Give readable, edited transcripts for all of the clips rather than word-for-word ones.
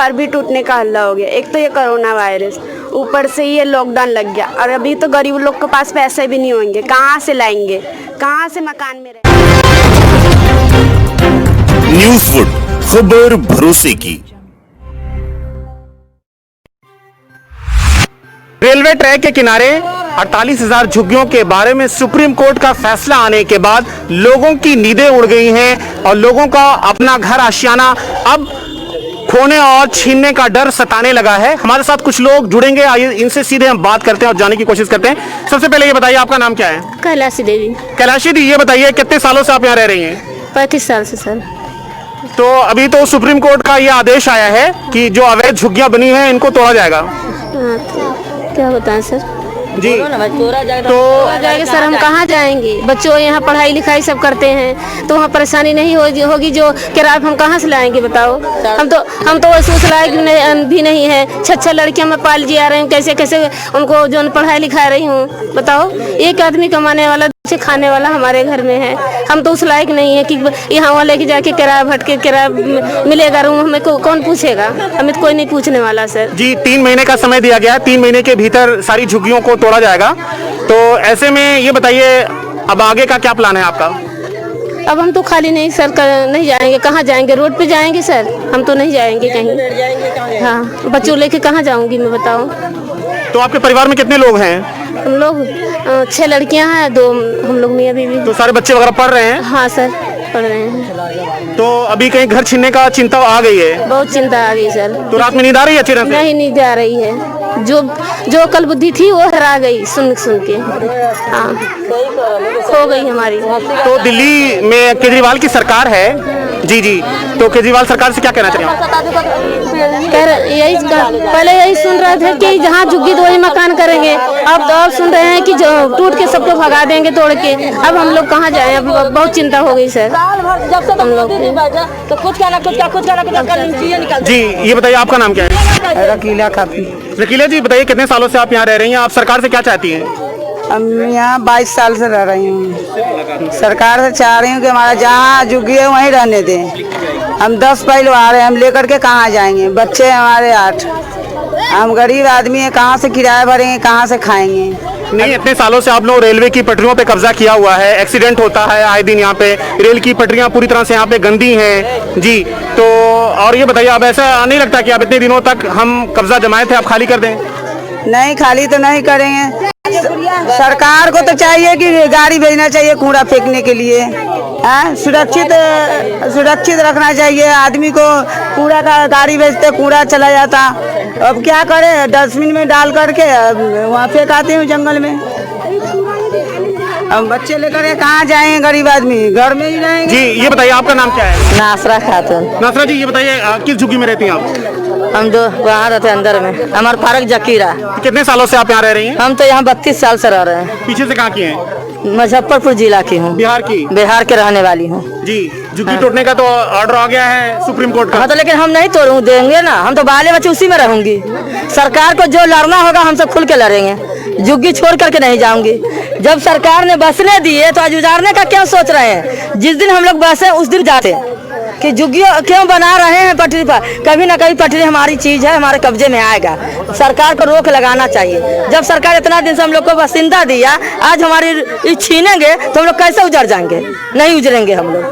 घर भी टूटने का हल्ला हो गया। एक तो ये कोरोना वायरस, ऊपर से ये लॉकडाउन लग गया, और अभी तो गरीब लोग के पास पैसे भी नहीं होंगे, कहाँ से लाएंगे, कहाँ से मकान में रहेंगे। न्यूज़वुड, खबर भरोसे की। रेलवे ट्रैक के किनारे 48,000 झुग्गियों के बारे में सुप्रीम कोर्ट का फैसला आने के बाद लोगों की नींदें उड़ गई हैं और लोगों का अपना घर आशियाना अब खोने और छीनने का डर सताने लगा है। हमारे साथ कुछ लोग जुड़ेंगे, आइए इनसे सीधे हम बात करते हैं और जानने की कोशिश करते हैं। सबसे पहले ये बताइए, आपका नाम क्या है? कैलाशी देवी। कैलाशी दी, ये बताइए कितने सालों से आप यहाँ रह रही हैं? 35 साल से सर। तो अभी तो सुप्रीम कोर्ट का ये आदेश आया है कि जो अवैध झुग्गियां बनी हैं इनको तोड़ा जाएगा। हाँ, तो क्या बताएं सर जी, तो जाएंगे सर, हम कहाँ जाएंगे? बच्चों यहाँ पढ़ाई लिखाई सब करते हैं, तो वहाँ परेशानी नहीं होगी जो किराया हम कहाँ से लाएंगे बताओ? हम तो सोच लायक भी नहीं है। 6 लड़कियाँ मैं पाल जी आ रही हूँ, कैसे कैसे उनको जो पढ़ाई लिखा रही हूँ बताओ? एक आदमी कमाने वाला से खाने वाला हमारे घर में है, हम तो उस लायक नहीं है कि यहाँ वहाँ लेके जाके किराया भटके किराया मिलेगा रूम, हमें कौन पूछेगा? हमें तो कोई नहीं पूछने वाला सर। जी, 3 महीने का समय दिया गया है, 3 महीने के भीतर सारी झुग्गियों को तोड़ा जाएगा। तो ऐसे में ये बताइए, अब आगे का क्या प्लान है आपका? अब हम तो खाली नहीं सर, नहीं जाएंगे। कहाँ जाएंगे? रोड पे जाएंगे सर, हम तो नहीं जाएंगे कहीं। हाँ, बच्चों लेके कहाँ जाऊंगी मैं बताओ? तो आपके परिवार में कितने लोग हैं? हम लोग 6 लड़कियां हैं, 2 हम लोग मियां बीवी। तो सारे बच्चे वगैरह पढ़ रहे हैं? हाँ सर, पढ़ रहे हैं। तो अभी कहीं घर छीनने का चिंता आ गई है? बहुत चिंता आ गई सर। तो रात में नींद आ रही है अच्छी तरह से? नहीं, नींद आ रही है। जो कल बुद्धि थी वो हरा गई सुन के। हाँ, खो गई हमारी। तो दिल्ली में केजरीवाल की सरकार है। जी जी, तो केजरीवाल सरकार से क्या कहना चाहिए? पहले यही सुन रहे थे कि जहाँ झुग्गी तो वही मकान करेंगे, अब तो सुन रहे हैं कि जो टूट के सबको भगा देंगे तोड़ के। अब हम लोग कहाँ जाएं? अब बहुत चिंता हो गई सर हम लोग। जी, ये बताइए आपका नाम क्या है? रकीला काफी। रकीला जी, बताइए कितने सालों से आप यहाँ रह रही हैं? आप सरकार से क्या चाहती हैं? हम यहाँ 22 साल से रह रही हूँ। सरकार से चाह रही हूँ कि हमारा जहाँ झुग्गी है वहीं रहने दें। हम 10 परिवार हैं, हम लेकर के कहाँ जाएंगे? बच्चे हमारे 8, हम गरीब आदमी हैं, कहाँ से किराया भरेंगे, कहाँ से खाएंगे? नहीं, इतने सालों से आप लोग रेलवे की पटरियों पे कब्जा किया हुआ है, एक्सीडेंट होता है आए दिन यहाँ पे, रेल की पटरियाँ पूरी तरह से यहाँ पे गंदी हैं। जी, तो और ये बताइए, अब ऐसा नहीं लगता कि आप इतने दिनों तक हम कब्जा जमाए थे, आप खाली कर दें? नहीं, खाली तो नहीं करेंगे। सरकार को तो चाहिए कि गाड़ी भेजना चाहिए कूड़ा फेंकने के लिए। सुरक्षित रखना चाहिए आदमी को। कूड़ा का गाड़ी भेजते, कूड़ा चला जाता। अब क्या करें? डस्टबिन में डाल करके वहाँ फेंक आते हैं जंगल में। अब बच्चे लेकर कहाँ जाएंगे? गरीब आदमी घर में ही रहेंगे। जी, ये बताइए आपका नाम क्या है? नासरा खातून। नासरा जी, ये बताइए किस झुग्गी में रहती हैं आप? हम तो वहाँ रहते हैं अंदर में, हमारा फारक जकीरा। कितने सालों से आप यहाँ रह रही हैं? हम तो यहाँ 32 साल से रह रहे हैं। पीछे से कहाँ की हैं? मुजफ्फरपुर जिला की हूँ। बिहार की? बिहार के रहने वाली हूँ। जी, झुग्गी तोड़ने का तो ऑर्डर आ गया है सुप्रीम कोर्ट का। हाँ, तो लेकिन हम नहीं तोड़ूं देंगे ना, हम तो बाले बच्चे उसी में रहूंगी। सरकार को जो लड़ना होगा हम सब खुल के लड़ेंगे, झुग्गी छोड़ करके नहीं जाऊंगी। जब सरकार ने बसने दिए तो आज उजाड़ने का क्या सोच रहे हैं? जिस दिन हम लोग बसे उस दिन जाते कि झुग्गी क्यों बना रहे हैं पटरी पर? कभी ना कभी पटरी हमारी चीज है, हमारे कब्जे में आएगा। सरकार को रोक लगाना चाहिए। जब सरकार इतना दिन से हम लोग को बासिंदा दिया, आज हमारी छीनेंगे तो हम लोग कैसे उजड़ जाएंगे? नहीं उजड़ेंगे हम लोग,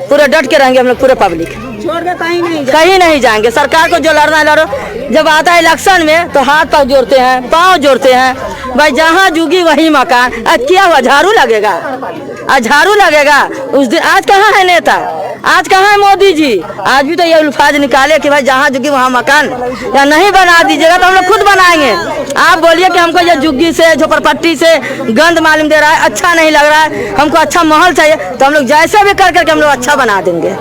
पूरे डट के रहेंगे हम लोग, पूरे पब्लिक छोड़ के कहीं नहीं जाएंगे। सरकार को जो लड़ना है लड़ो। जब आता है इलेक्शन में तो हाथ पाँव जोड़ते हैं, पाँव जोड़ते हैं। भाई जहाँ जुगी वही मकान। आज क्या हुआ? झाड़ू लगेगा, आज झाड़ू लगेगा उस दिन। आज कहाँ है नेता? आज कहाँ है मोदी जी? आज भी तो ये अल्फाज निकाले कि भाई जहाँ जुगी वहाँ मकान, या नहीं बना दीजिएगा तो हम लोग खुद बनाएंगे। आप बोलिए कि हमको ये झुग्गी से, झोपड़पट्टी से गंद मालूम दे रहा है, अच्छा नहीं लग रहा है, हमको अच्छा माहौल चाहिए, तो हम लोग जैसे भी कर करके हम लोग अच्छा बना देंगे।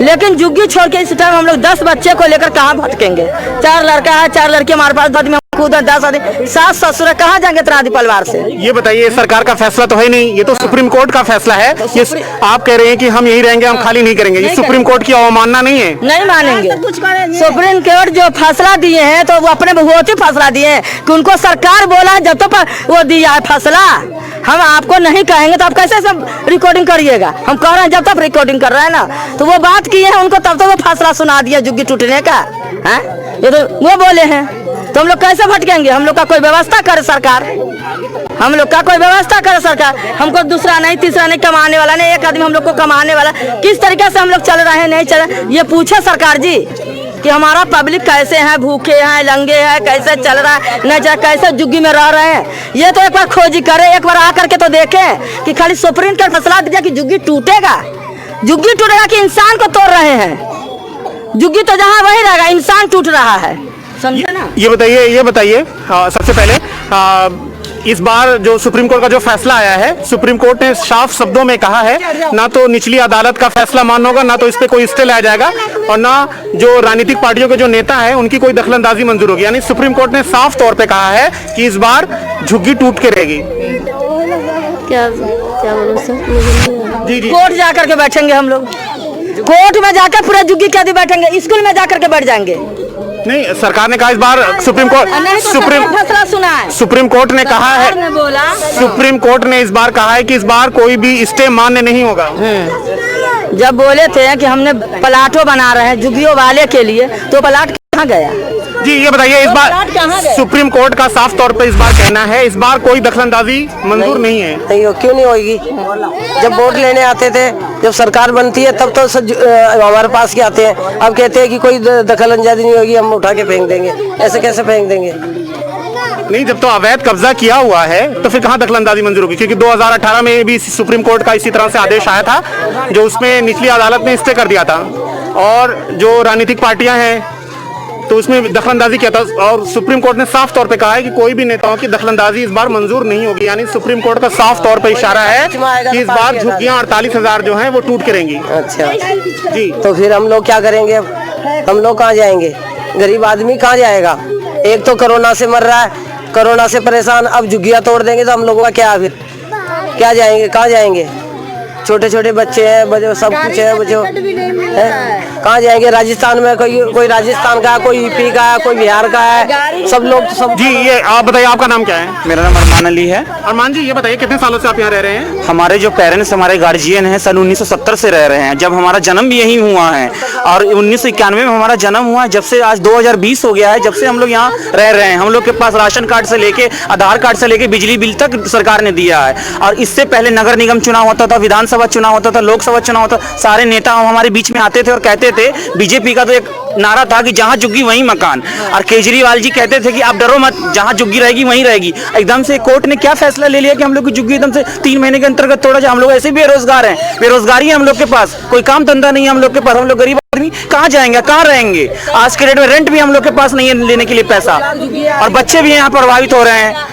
लेकिन झुग्गी छोड़ के इस टाइम हम लोग 10 बच्चे को लेकर कहाँ भटकेंगे? 4 लड़का है, 4 लड़के हमारे पास, खुद 10 आदमी, सास ससुर कहाँ जाएंगे इतना आदि परिवार से? ये बताइए, सरकार का फैसला तो है नहीं, ये तो सुप्रीम कोर्ट का फैसला है। ये आप कह रहे हैं कि हम यही रहेंगे, हम खाली नहीं करेंगे, ये सुप्रीम कोर्ट की अवमानना नहीं है? नहीं मानेंगे। सुप्रीम कोर्ट जो फैसला दिए हैं तो वो अपने बहुमत फैसला दिए हैं कि उनको सरकार बोला जब तो वो दिया है फैसला। हम आपको नहीं कहेंगे तो आप कैसे सब रिकॉर्डिंग करिएगा? हम कह रहे हैं जब तक रिकॉर्डिंग कर रहे हैं ना, तो वो बात की है उनको, तब तो वो फैसला सुना दिया झुग्गी टूटने का। ये तो वो बोले हैं, तो हम लोग कैसे भटकेंगे? हम लोग का कोई व्यवस्था करे सरकार, हम लोग का कोई व्यवस्था करे सरकार। हमको दूसरा नहीं तीसरा नहीं, कमाने वाला नहीं, एक आदमी हम लोग को कमाने वाला। किस तरीके से हम लोग चल रहे हैं, नहीं चल रहे, ये पूछे सरकार जी कि हमारा पब्लिक कैसे है, भूखे हैं, लंगे हैं, कैसे चल रहा है, नहीं चल, कैसे झुग्गी में रह रहे हैं। ये तो एक बार खोजी करे, एक बार आकर के तो देखें कि खाली सुप्रीम कोर्ट फैसला दिया कि झुग्गी टूटेगा, झुग्गी टूटेगा कि इंसान को तोड़ रहे हैं। झुग्गी तो जहाँ वही रहेगा, इंसान टूट रहा है, समझे ना। ये बताइए सबसे पहले इस बार जो सुप्रीम कोर्ट का जो फैसला आया है, सुप्रीम कोर्ट ने साफ शब्दों में कहा है ना तो निचली अदालत का फैसला मान्य होगा, ना तो इस पे कोई स्टे लाया जाएगा, और ना जो राजनीतिक पार्टियों के जो नेता हैं उनकी कोई दखलंदाजी मंजूर होगी। यानी सुप्रीम कोर्ट ने साफ तौर पे कहा है कि इस बार झुग्गी टूट के रहेगी। क्या बोलो सर? जी जी, कोर्ट जाकर के बैठेंगे हम लोग, कोर्ट में जाकर पूरा झुग्गी कैदी बैठेंगे, स्कूल में जाकर के बैठ जाएंगे। नहीं, सरकार ने कहा इस बार सुप्रीम कोर्ट फैसला सुना है, सुप्रीम कोर्ट ने कहा है, बोला सुप्रीम कोर्ट ने इस बार कहा है कि इस बार कोई भी स्टे मान्य नहीं होगा। जब बोले थे कि हमने प्लाटो बना रहे हैं झुग्गियों वाले के लिए, तो प्लाट कहाँ गया? जी ये बताइए, इस बार कहाँ गए? सुप्रीम कोर्ट का साफ तौर पे इस बार कहना है इस बार कोई दखलंदाजी मंजूर नहीं है। नहीं हो, क्यों नहीं होगी? जब वोट लेने आते थे, जब सरकार बनती है तब तो हमारे पास के आते हैं, अब कहते हैं कि कोई दखलंदाजी नहीं होगी, हम उठा के फेंक देंगे। ऐसे कैसे फेंक देंगे? नहीं, जब तो अवैध कब्जा किया हुआ है तो फिर कहाँ दखलंदाजी मंजूर होगी? क्योंकि 2018 में भी सुप्रीम कोर्ट का इसी तरह से आदेश आया था, जो उसमें निचली अदालत ने स्टे कर दिया था, और जो राजनीतिक पार्टियां हैं तो उसमें दखलंदाजी किया था, और सुप्रीम कोर्ट ने साफ तौर पे कहा है कि कोई भी नेताओं की दखलंदाजी इस बार मंजूर नहीं होगी। यानी सुप्रीम कोर्ट का साफ तौर पे इशारा है कि इस बार झुग्गियां 48,000 जो हैं वो टूट के रहेंगी। अच्छा जी, तो फिर हम लोग क्या करेंगे? हम लोग कहाँ जाएंगे? गरीब आदमी कहाँ जाएगा? एक तो कोरोना से मर रहा है, कोरोना से परेशान, अब झुग्गियां तोड़ देंगे तो हम लोगों का क्या? फिर क्या जाएंगे? कहाँ जाएंगे? छोटे छोटे बच्चे हैं, बच्चे सब कुछ है, बच्चों कहाँ जाएंगे? राजस्थान में कोई राजस्थान का, कोई यूपी का, कोई बिहार का है, सब लोग सब। जी ये आप बताइए, आपका नाम क्या है? मेरा नाम अरमान अली है। अरमान जी ये बताइए, कितने सालों से आप यहाँ रह रहे हैं? हमारे जो पेरेंट्स, हमारे गार्जियन हैं, सन 1970 से रह रहे हैं, जब हमारा जन्म भी यहीं हुआ है, और 1991 में हमारा जन्म हुआ है। जब से आज 2020 हो गया है, जब से हम लोग यहाँ रह रहे हैं। हम लोग के पास राशन कार्ड से लेके आधार कार्ड से लेके बिजली बिल तक सरकार ने दिया है। और इससे पहले नगर निगम चुनाव होता था, विधानसभा चुनाव होता था, लोकसभा चुनाव होता, सारे नेता हमारे बीच में आते थे और कहते थे, बीजेपी का तो एक नारा था कि जहां झुग्गी वहीं मकान, और केजरीवाल जी कहते थे कि आप डरो मत, जहां झुग्गी रहेगी वहीं रहेगी। एकदम से कोर्ट ने क्या फैसला ले लिया कि हम लोग की झुग्गी एकदम से 3 महीने के अंतर्गत तोड़ा जाए। हम लोग ऐसे बेरोजगार हैं, बेरोजगारी है हम लोग के पास, कोई काम धंधा नहीं है हम लोग के पास, हम लोग गरीब आदमी कहाँ जाएंगे, कहाँ रहेंगे? आज के डेट में रेंट भी हम लोग के पास नहीं है लेने के लिए पैसा, और बच्चे भी यहाँ प्रभावित हो रहे हैं।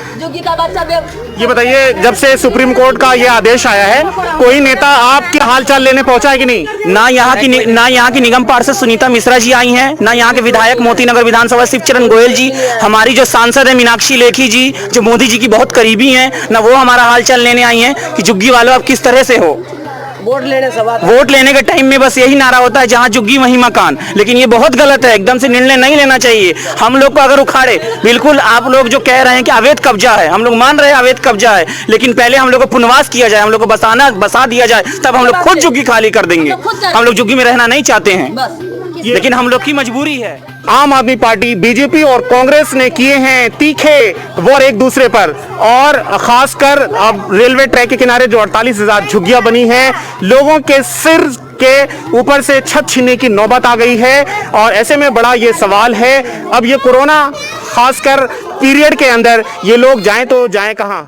ये बताइए, जब से सुप्रीम कोर्ट का ये आदेश आया है, कोई नेता आपके हालचाल लेने पहुंचा है कि नहीं? ना यहाँ की निगम पार्षद सुनीता मिश्रा जी आई हैं, ना यहाँ के विधायक मोतीनगर विधानसभा शिवचरण गोयल जी, हमारी जो सांसद है मीनाक्षी लेखी जी, जो मोदी जी की बहुत करीबी हैं, ना वो हमारा हालचाल लेने आई हैं कि झुग्गी वालों आप किस तरह से हो। वोट लेने के टाइम में बस यही नारा होता है, जहां झुग्गी वहीं मकान। लेकिन ये बहुत गलत है, एकदम से निर्णय नहीं लेना चाहिए। हम लोग को अगर उखाड़े, बिल्कुल आप लोग जो कह रहे हैं कि अवैध कब्जा है, हम लोग मान रहे हैं अवैध कब्जा है, लेकिन पहले हम लोग को पुनर्वास किया जाए, हम लोग को बसा दिया जाए, तब हम लोग खुद झुग्गी खाली कर देंगे। हम लोग झुग्गी में रहना नहीं चाहते हैं, लेकिन हम लोग की मजबूरी है। आम आदमी पार्टी, बीजेपी और कांग्रेस ने किए हैं तीखे वार एक दूसरे पर, और खासकर अब रेलवे ट्रैक के किनारे जो 48,000 झुग्गियां बनी हैं, लोगों के सिर के ऊपर से छत छीनने की नौबत आ गई है। और ऐसे में बड़ा ये सवाल है, अब ये कोरोना खासकर पीरियड के अंदर ये लोग जाएं तो जाएं कहां?